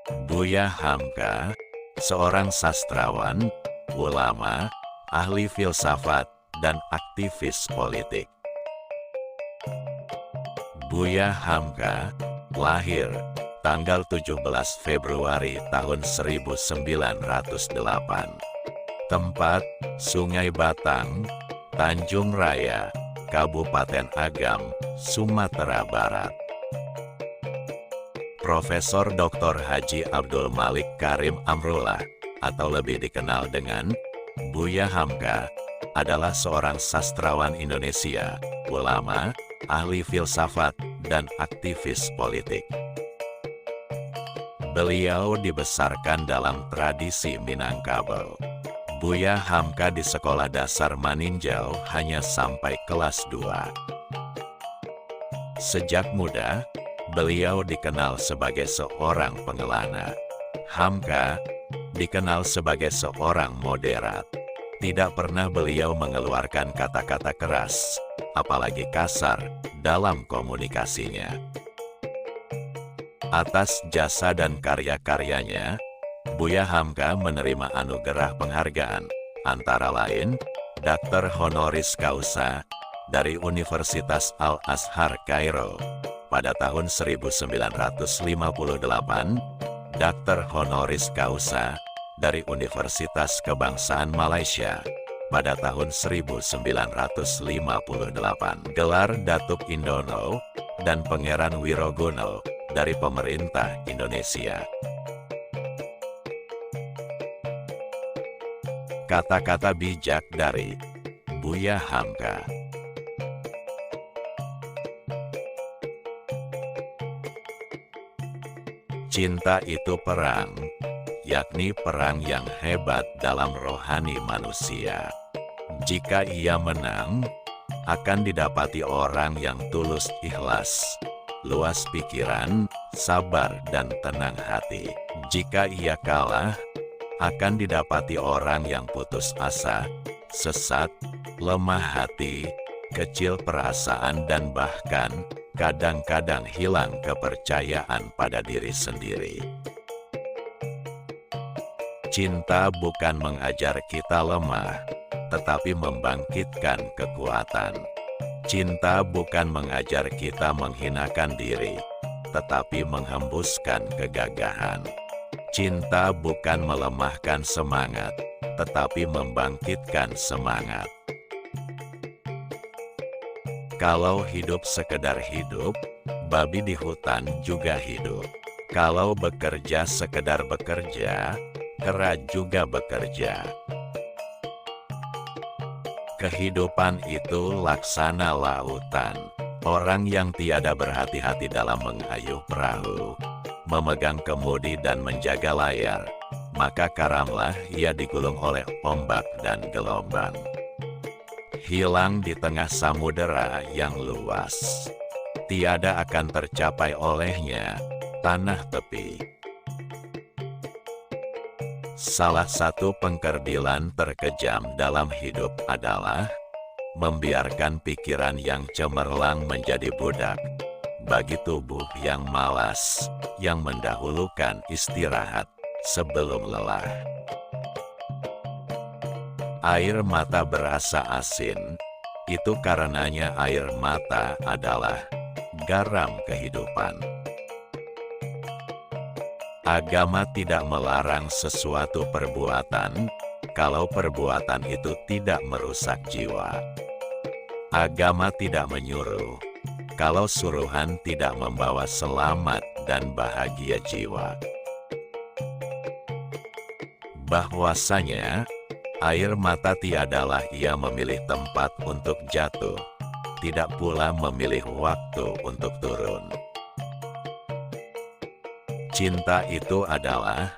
Buya Hamka, seorang sastrawan, ulama, ahli filsafat, dan aktivis politik. Buya Hamka lahir tanggal 17 Februari tahun 1908. Tempat, Sungai Batang, Tanjung Raya, Kabupaten Agam, Sumatera Barat. Profesor Dr. Haji Abdul Malik Karim Amrullah, atau lebih dikenal dengan Buya Hamka, adalah seorang sastrawan Indonesia, ulama, ahli filsafat, dan aktivis politik. Beliau dibesarkan dalam tradisi Minangkabau. Buya Hamka di sekolah dasar Maninjau hanya sampai kelas 2. Sejak muda, beliau dikenal sebagai seorang pengelana. Hamka dikenal sebagai seorang moderat. Tidak pernah beliau mengeluarkan kata-kata keras, apalagi kasar, dalam komunikasinya. Atas jasa dan karya-karyanya, Buya Hamka menerima anugerah penghargaan, antara lain, Dr. Honoris Causa dari Universitas Al-Azhar Kairo pada tahun 1958, Dr. Honoris Causa dari Universitas Kebangsaan Malaysia pada tahun 1958, gelar Datuk Indono dan Pangeran Wirogono dari pemerintah Indonesia. Kata-kata bijak dari Buya Hamka. Cinta itu perang, yakni perang yang hebat dalam rohani manusia. Jika ia menang, akan didapati orang yang tulus ikhlas, luas pikiran, sabar dan tenang hati. Jika ia kalah, akan didapati orang yang putus asa, sesat, lemah hati, kecil perasaan dan bahkan kadang-kadang hilang kepercayaan pada diri sendiri. Cinta bukan mengajar kita lemah, tetapi membangkitkan kekuatan. Cinta bukan mengajar kita menghinakan diri, tetapi menghembuskan kegagahan. Cinta bukan melemahkan semangat, tetapi membangkitkan semangat. Kalau hidup sekedar hidup, babi di hutan juga hidup. Kalau bekerja sekedar bekerja, kera juga bekerja. Kehidupan itu laksana lautan. Orang yang tiada berhati-hati dalam mengayuh perahu, memegang kemudi dan menjaga layar, maka karamlah ia digulung oleh ombak dan gelombang. Hilang di tengah samudera yang luas. Tiada akan tercapai olehnya tanah tepi. Salah satu pengkerdilan terkejam dalam hidup adalah membiarkan pikiran yang cemerlang menjadi budak bagi tubuh yang malas, yang mendahulukan istirahat sebelum lelah. Air mata berasa asin, itu karenanya air mata adalah garam kehidupan. Agama tidak melarang sesuatu perbuatan, kalau perbuatan itu tidak merusak jiwa. Agama tidak menyuruh, kalau suruhan tidak membawa selamat dan bahagia jiwa. Bahwasanya, air mata tiadalah ia memilih tempat untuk jatuh, tidak pula memilih waktu untuk turun. Cinta itu adalah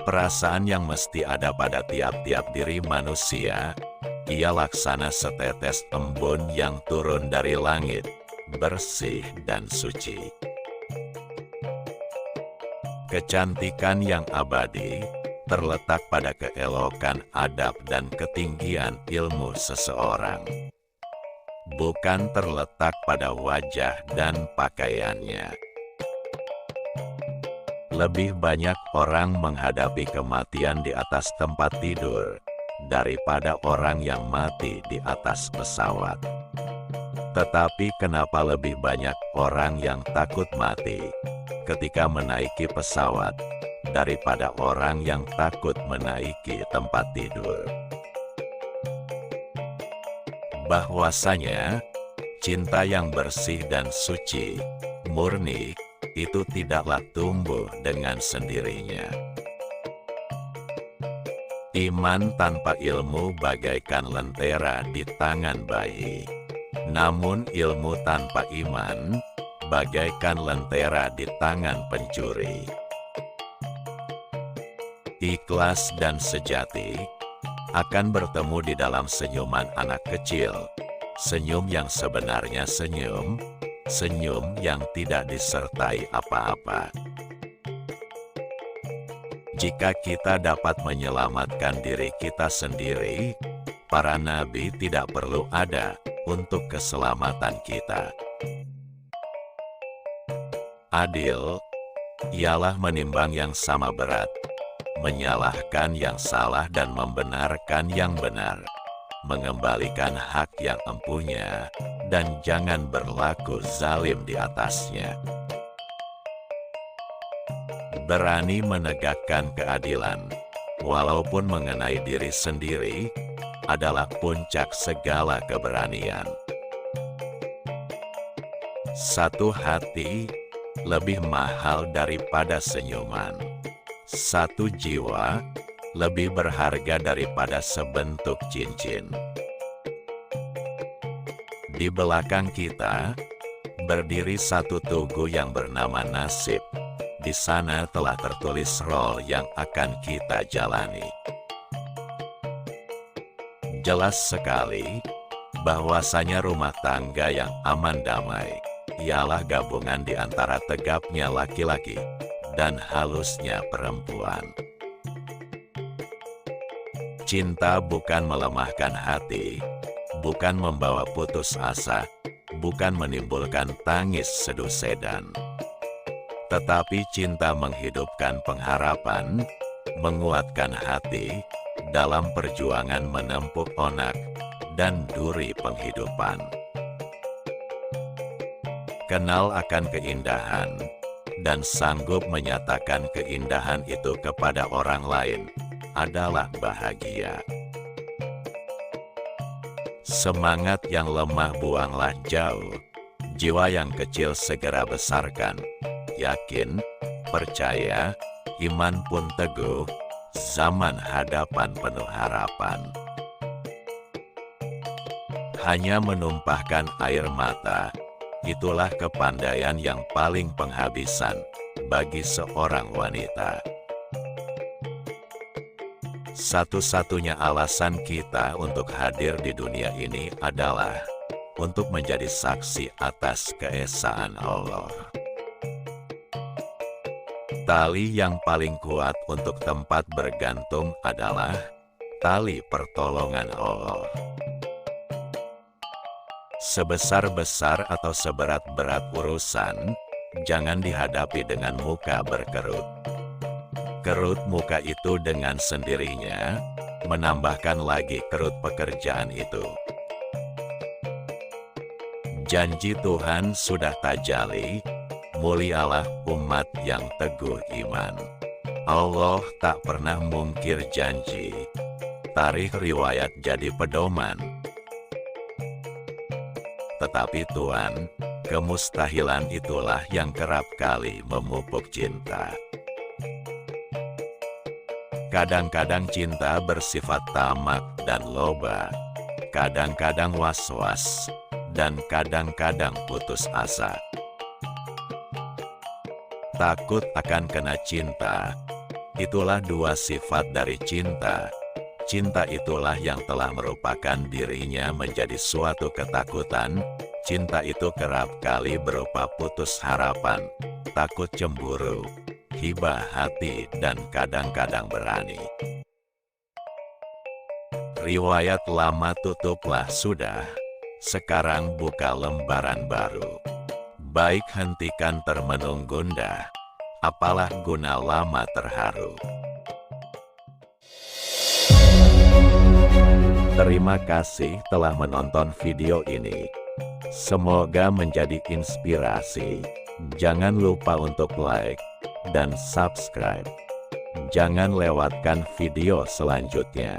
perasaan yang mesti ada pada tiap-tiap diri manusia. Ia laksana setetes embun yang turun dari langit, bersih dan suci. Kecantikan yang abadi terletak pada keelokan adab dan ketinggian ilmu seseorang. Bukan terletak pada wajah dan pakaiannya. Lebih banyak orang menghadapi kematian di atas tempat tidur daripada orang yang mati di atas pesawat. Tetapi kenapa lebih banyak orang yang takut mati ketika menaiki pesawat daripada orang yang takut menaiki tempat tidur? Bahwasanya, cinta yang bersih dan suci, murni, itu tidaklah tumbuh dengan sendirinya. Iman tanpa ilmu bagaikan lentera di tangan bayi. Namun ilmu tanpa iman, bagaikan lentera di tangan pencuri. Ikhlas dan sejati akan bertemu di dalam senyuman anak kecil. Senyum yang sebenarnya senyum, senyum yang tidak disertai apa-apa. Jika kita dapat menyelamatkan diri kita sendiri, para nabi tidak perlu ada untuk keselamatan kita. Adil ialah menimbang yang sama berat, menyalahkan yang salah dan membenarkan yang benar, mengembalikan hak yang empunya, dan jangan berlaku zalim di atasnya. Berani menegakkan keadilan, walaupun mengenai diri sendiri, adalah puncak segala keberanian. Satu hati lebih mahal daripada senyuman. Satu jiwa lebih berharga daripada sebentuk cincin. Di belakang kita, berdiri satu tugu yang bernama nasib. Di sana telah tertulis role yang akan kita jalani. Jelas sekali bahwasanya rumah tangga yang aman damai ialah gabungan di antara tegapnya laki-laki dan halusnya perempuan. Cinta bukan melemahkan hati, bukan membawa putus asa, bukan menimbulkan tangis seduh sedan. Tetapi cinta menghidupkan pengharapan, menguatkan hati dalam perjuangan menempuh onak dan duri penghidupan. Kenal akan keindahan dan sanggup menyatakan keindahan itu kepada orang lain adalah bahagia. Semangat yang lemah buanglah jauh, jiwa yang kecil segera besarkan. Yakin, percaya, iman pun teguh, zaman hadapan penuh harapan. Hanya menumpahkan air mata, itulah kepandaian yang paling penghabisan bagi seorang wanita. Satu-satunya alasan kita untuk hadir di dunia ini adalah untuk menjadi saksi atas keesaan Allah. Tali yang paling kuat untuk tempat bergantung adalah tali pertolongan Allah. Sebesar-besar atau seberat-berat urusan, jangan dihadapi dengan muka berkerut. Kerut muka itu dengan sendirinya menambahkan lagi kerut pekerjaan itu. Janji Tuhan sudah tajali, mulialah umat yang teguh iman. Allah tak pernah mungkir janji. Tarikh riwayat jadi pedoman. Tetapi Tuhan, kemustahilan itulah yang kerap kali memupuk cinta. Kadang-kadang cinta bersifat tamak dan loba, kadang-kadang was-was, dan kadang-kadang putus asa. Takut akan kena cinta, itulah dua sifat dari cinta. Cinta itulah yang telah merupakan dirinya menjadi suatu ketakutan. Cinta itu kerap kali berupa putus harapan, takut cemburu, hibah hati, dan kadang-kadang berani. Riwayat lama tutuplah sudah, sekarang buka lembaran baru. Baik hentikan termenung gundah, Apalah guna lama terharu? Terima kasih telah menonton video ini. Semoga menjadi inspirasi. Jangan lupa untuk like dan subscribe. Jangan lewatkan video selanjutnya.